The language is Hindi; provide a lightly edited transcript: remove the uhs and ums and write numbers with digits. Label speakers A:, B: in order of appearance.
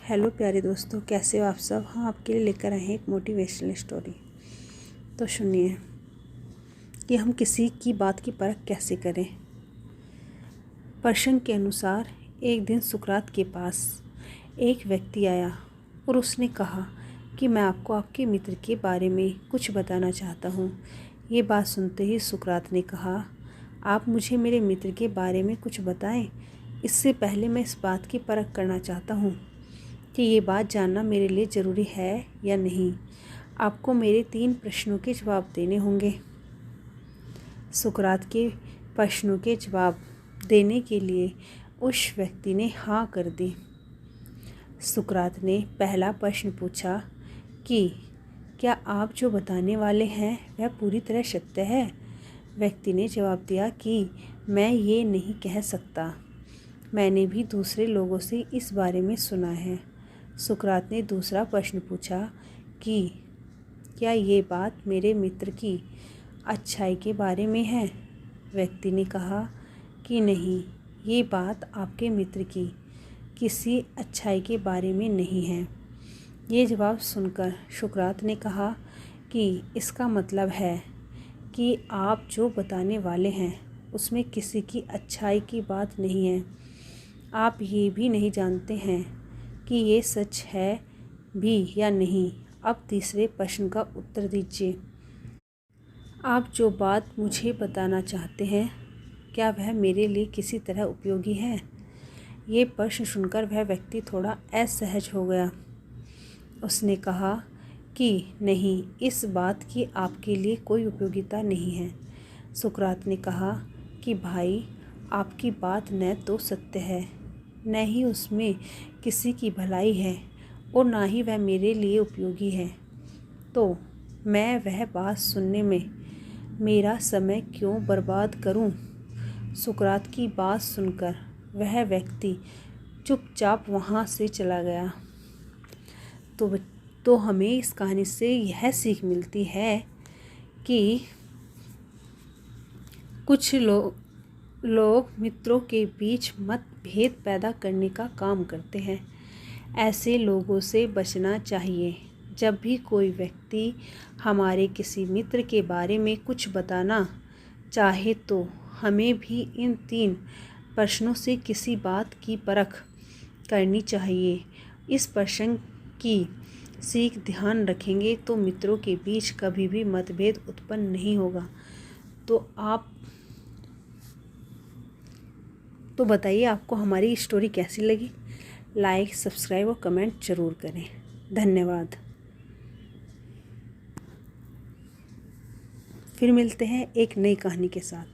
A: हेलो प्यारे दोस्तों, कैसे हो आप सब। हम आपके लिए लेकर आए हैं एक मोटिवेशनल स्टोरी। तो सुनिए कि हम किसी की बात की परख कैसे करें। प्रश्न के अनुसार एक दिन सुकरात के पास एक व्यक्ति आया और उसने कहा कि मैं आपको आपके मित्र के बारे में कुछ बताना चाहता हूँ। ये बात सुनते ही सुकरात ने कहा, आप मुझे मेरे मित्र के बारे में कुछ बताएं। इससे पहले मैं इस बात की परख करना चाहता हूँ कि ये बात जानना मेरे लिए ज़रूरी है या नहीं। आपको मेरे 3 प्रश्नों के जवाब देने होंगे। सुकरात के प्रश्नों के जवाब देने के लिए उस व्यक्ति ने हाँ कर दी। सुकरात ने पहला प्रश्न पूछा कि क्या आप जो बताने वाले हैं वह पूरी तरह सत्य है। व्यक्ति ने जवाब दिया कि मैं ये नहीं कह सकता, मैंने भी दूसरे लोगों से इस बारे में सुना है। सुकरात ने दूसरा प्रश्न पूछा कि क्या ये बात मेरे मित्र की अच्छाई के बारे में है। व्यक्ति ने कहा कि नहीं, ये बात आपके मित्र की किसी अच्छाई के बारे में नहीं है। ये जवाब सुनकर सुकरात ने कहा कि इसका मतलब है कि आप जो बताने वाले हैं उसमें किसी की अच्छाई की बात नहीं है। आप ये भी नहीं जानते हैं कि ये सच है भी या नहीं। अब तीसरे प्रश्न का उत्तर दीजिए। आप जो बात मुझे बताना चाहते हैं क्या वह मेरे लिए किसी तरह उपयोगी है। ये प्रश्न सुनकर वह व्यक्ति थोड़ा असहज हो गया। उसने कहा कि नहीं, इस बात की आपके लिए कोई उपयोगिता नहीं है। सुकरात ने कहा कि भाई, आपकी बात न तो सत्य है, न ही उसमें किसी की भलाई है और ना ही वह मेरे लिए उपयोगी है, तो मैं वह बात सुनने में मेरा समय क्यों बर्बाद करूं। सुकरात की बात सुनकर वह व्यक्ति चुपचाप वहां से चला गया। तो हमें इस कहानी से यह सीख मिलती है कि कुछ लोग मित्रों के बीच मतभेद पैदा करने का काम करते हैं। ऐसे लोगों से बचना चाहिए। जब भी कोई व्यक्ति हमारे किसी मित्र के बारे में कुछ बताना चाहे तो हमें भी इन 3 प्रश्नों से किसी बात की परख करनी चाहिए। इस प्रश्न की सीख ध्यान रखेंगे तो मित्रों के बीच कभी भी मतभेद उत्पन्न नहीं होगा। तो बताइए आपको हमारी स्टोरी कैसी लगी। लाइक, सब्सक्राइब और कमेंट ज़रूर करें। धन्यवाद। फिर मिलते हैं एक नई कहानी के साथ।